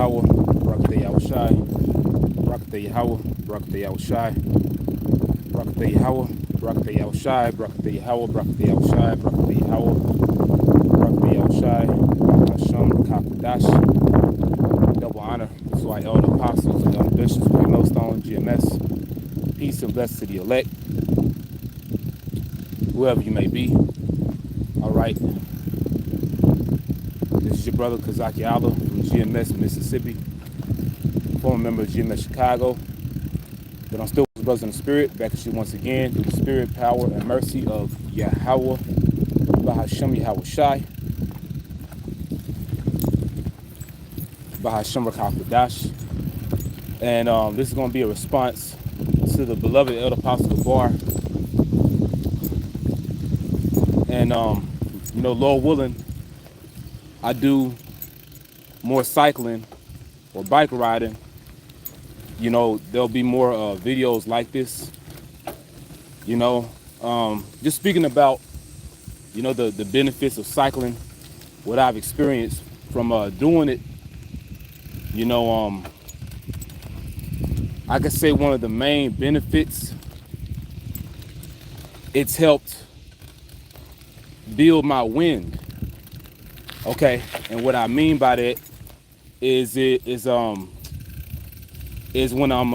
Yahweh, Barakatah Yahushai, Barakatah Yahweh, Barakatah Yahushai, Barakatah Yahweh, Barakatah Yahushai, Barakatah Yahweh, Barakatah Yahushai, Barakatah Yahweh, Barakatah Yahushai, Hashem, Kakadash. Double honor to our elder apostles and elder bishops, William Millstone, GMS. Peace and blessings to the elect, whoever you may be. All right. This is your brother Kazaki Allah from GMS, Mississippi, former member of GMS Chicago. But I'm still with brothers in the spirit, back at you once again through the spirit, power, and mercy of Yahweh, Bahashem Yahweh Shai, Bahashem Rakakadash. And this is going to be a response to the beloved elder apostle Gabar. And, you know, Lord willing, I do more cycling or bike riding. You know, there'll be more videos like this. You know, just speaking about, you know, the benefits of cycling, what I've experienced from doing it. You know, I could say one of the main benefits, it's helped build my wind. Okay, and what I mean by that is is when I'm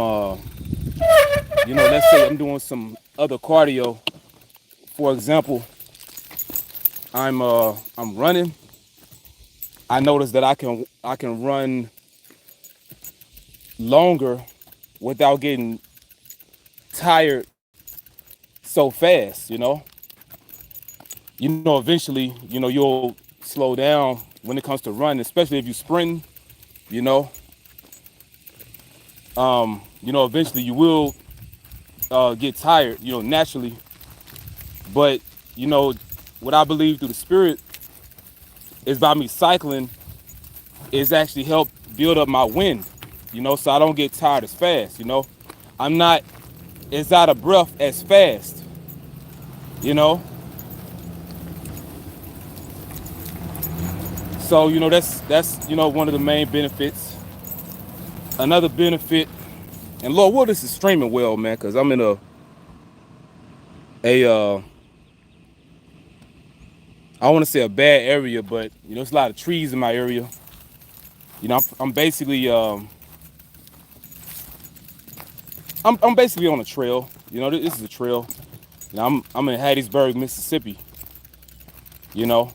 you know, let's say I'm doing some other cardio. For example, I'm running. I notice that I can run longer without getting tired so fast, you know. Eventually, you know, you'll slow down when it comes to running, especially if you sprint, you know. Eventually you will get tired, you know, naturally. But, you know, what I believe through the spirit is by me cycling is actually help build up my wind, you know, so I don't get tired as fast, you know. I'm not as out of breath as fast, you know. So, you know, that's you know, one of the main benefits. Another benefit, and Lord, well, this is streaming well, man, because I'm in I want to say a bad area, but, you know, it's a lot of trees in my area. You know, I'm basically I'm basically on a trail. You know, this is a trail. You know, I'm in Hattiesburg, Mississippi. You know,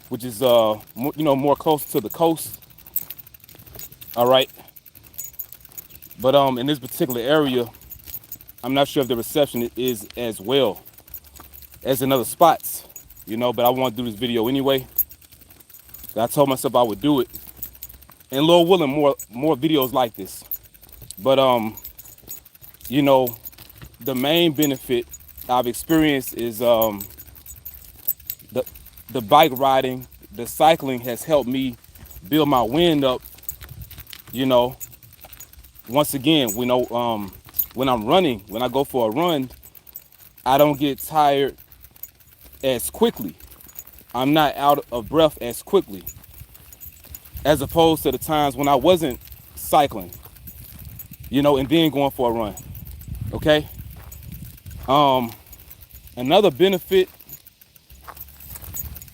which is you know, more close to the coast. All right. But in this particular area, I'm not sure if the reception is as well as in other spots. You know, but I want to do this video anyway. I told myself I would do it, and Lord willing, more videos like this. But you know, the main benefit I've experienced is the bike riding, the cycling has helped me build my wind up. You know, once again, we know when I'm running, when I go for a run, I don't get tired as quickly. I'm not out of breath as quickly, as opposed to the times when I wasn't cycling, you know, and then going for a run. Okay. Another benefit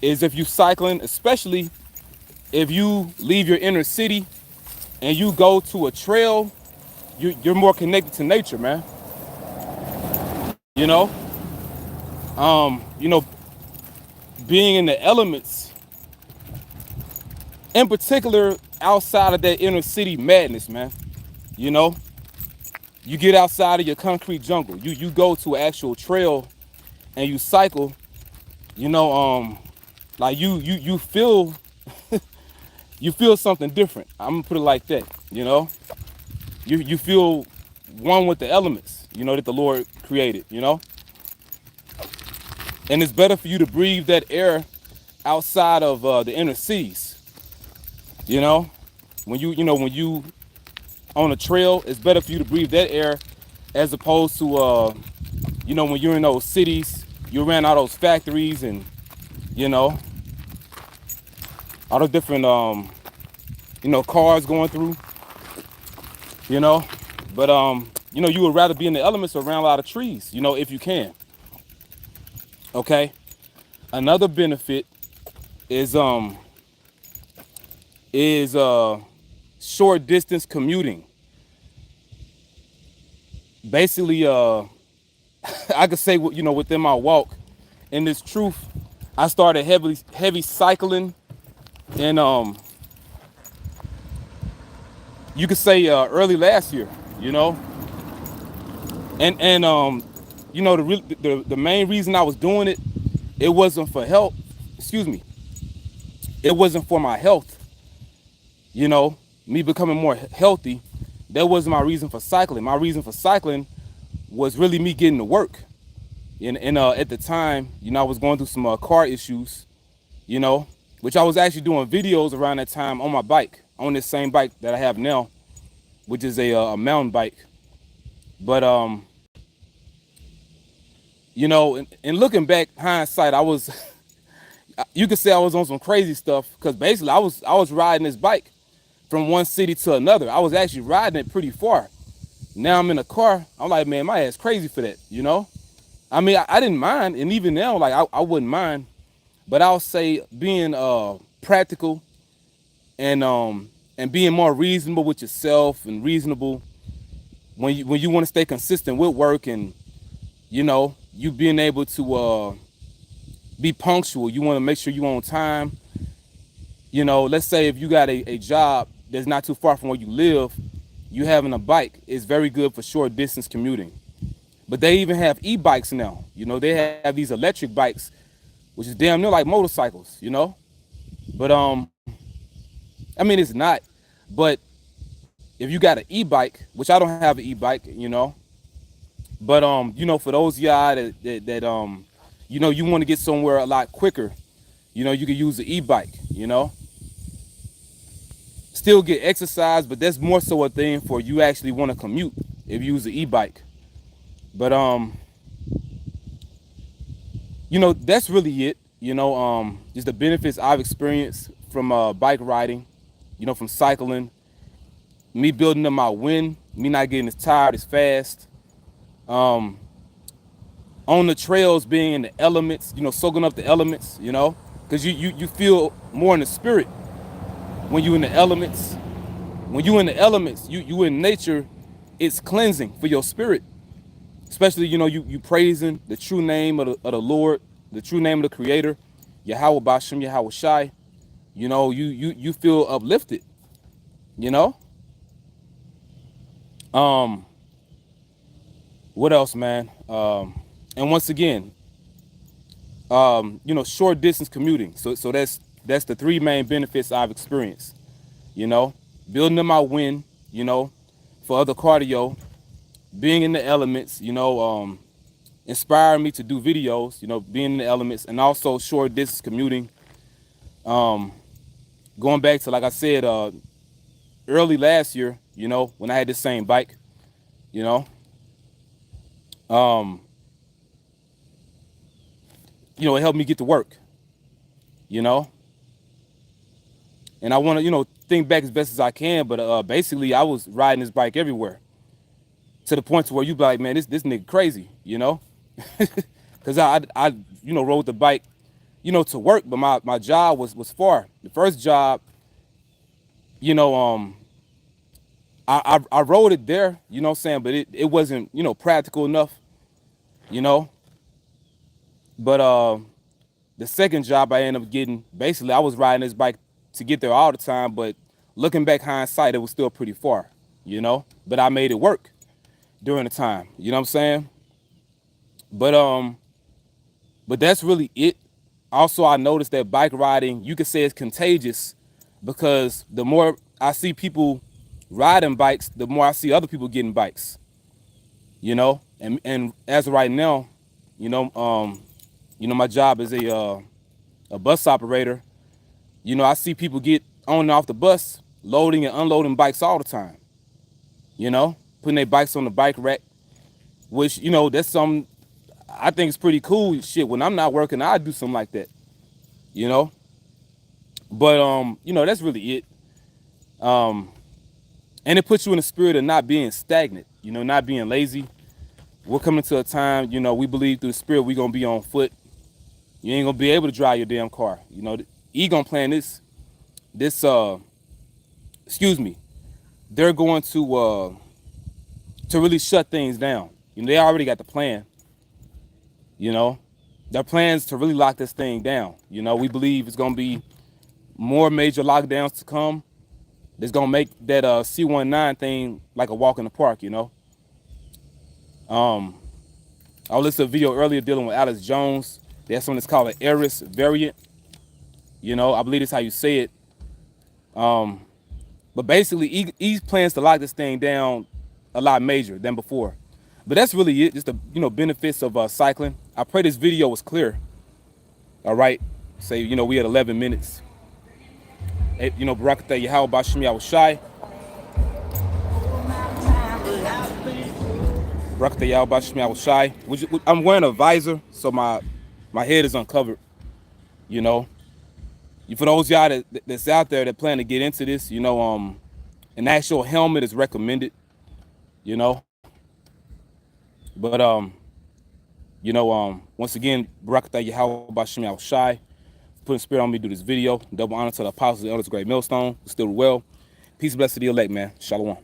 is if you cycling, especially if you leave your inner city and you go to a trail, you're more connected to nature, man. You know, being in the elements, in particular, outside of that inner city madness, man. You know, you get outside of your concrete jungle. You go to an actual trail and you cycle. You know, like you feel you feel something different. I'm gonna put it like that. You know, you feel one with the elements, you know, that the Lord created. You know, and it's better for you to breathe that air outside of the inner cities. You know, when you on a trail, it's better for you to breathe that air as opposed to you know, when you're in those cities, you around all those factories and, you know, all the different cars going through, you know. But you would rather be in the elements or around a lot of trees, if you can. Okay. Another benefit is is short distance commuting. Basically, I could say, within my walk, in this truth, I started heavy cycling, and you could say early last year, and the main reason I was doing it, it wasn't for health. Excuse me. It wasn't for my health. Me becoming more healthy. That wasn't my reason for cycling. My reason for cycling was really me getting to work. And at the time, I was going through some car issues, which I was actually doing videos around that time on my bike, on this same bike that I have now, which is a mountain bike. But and looking back, hindsight, I was, you could say I was on some crazy stuff, because basically I was riding this bike from one city to another. I was actually riding it pretty far. Now I'm in a car. I'm like, man, my ass crazy for that, I mean, I didn't mind, and even now, like, I wouldn't mind, but I'll say being practical and being more reasonable with yourself, and reasonable when you want to stay consistent with work, and you being able to be punctual. You want to make sure you're on time. Let's say if you got a job that's not too far from where you live, you having a bike is very good for short distance commuting. But they even have e-bikes now. They have these electric bikes, which is damn near like motorcycles, But I mean, it's not. But if you got an e-bike, which I don't have an e-bike, but for those y'all that you want to get somewhere a lot quicker, you could use the e-bike, Still get exercise, but that's more so a thing for you actually want to commute if you use the e-bike. But that's really it. Just the benefits I've experienced from bike riding, from cycling, me building up my wind, me not getting as tired as fast. On the trails, being in the elements, soaking up the elements, because you feel more in the spirit when you in the elements. When you in the elements, you in nature, it's cleansing for your spirit. Especially, you praising the true name of the Lord, the true name of the Creator, Yahweh Bashem, Yahweh Shai. You feel uplifted. What else, man? And once again, short distance commuting. So that's the three main benefits I've experienced. Building up my wind, for other cardio, being in the elements, inspiring me to do videos, being in the elements, and also short distance commuting. Going back to, like I said, early last year, when I had this same bike, it helped me get to work, and I want to, think back as best as I can, but basically I was riding this bike everywhere, to the point to where you be like, man, this nigga crazy, because I rode the bike, to work, but my job was far. The first job, I rode it there, what I'm saying, but it wasn't, practical enough, but the second job I ended up getting, basically I was riding this bike to get there all the time, but looking back, hindsight, it was still pretty far, but I made it work during the time, what I'm saying? But that's really it. Also, I noticed that bike riding, you could say it's contagious, because the more I see people riding bikes, the more I see other people getting bikes, and as of right now, my job is a bus operator. I see people get on and off the bus, loading and unloading bikes all the time, putting their bikes on the bike rack, which, that's something I think is pretty cool. Shit, when I'm not working, I do something like that, but, that's really it. And it puts you in the spirit of not being stagnant, not being lazy. We're coming to a time, we believe through the spirit we're gonna be on foot. You ain't gonna be able to drive your damn car. He gonna plan this excuse me, they're going to really shut things down. They already got the plan. Their plans to really lock this thing down. We believe it's gonna be more major lockdowns to come. That's gonna make that C19 thing like a walk in the park. I listened to a video earlier dealing with Alex Jones. That's one that's called an Eris variant. I believe that's how you say it. But basically, he plans to lock this thing down a lot major than before. But that's really it. Just the benefits of cycling. I pray this video was clear. All right. Say we had 11 minutes. Barakatah Yahweh Bashim Yahweh Shai. Barakatah Yahweh Bashim Yahweh Shai. I'm wearing a visor, so my head is uncovered. For those y'all that's out there that plan to get into this, an actual helmet is recommended. But once again, Barakatah Yahweh Bashim Yahweh Shai. Putting spirit on me to do this video. Double honor to the apostles, the elders, great millstone. Still well. Peace, blessed to the elect, man. Shalom.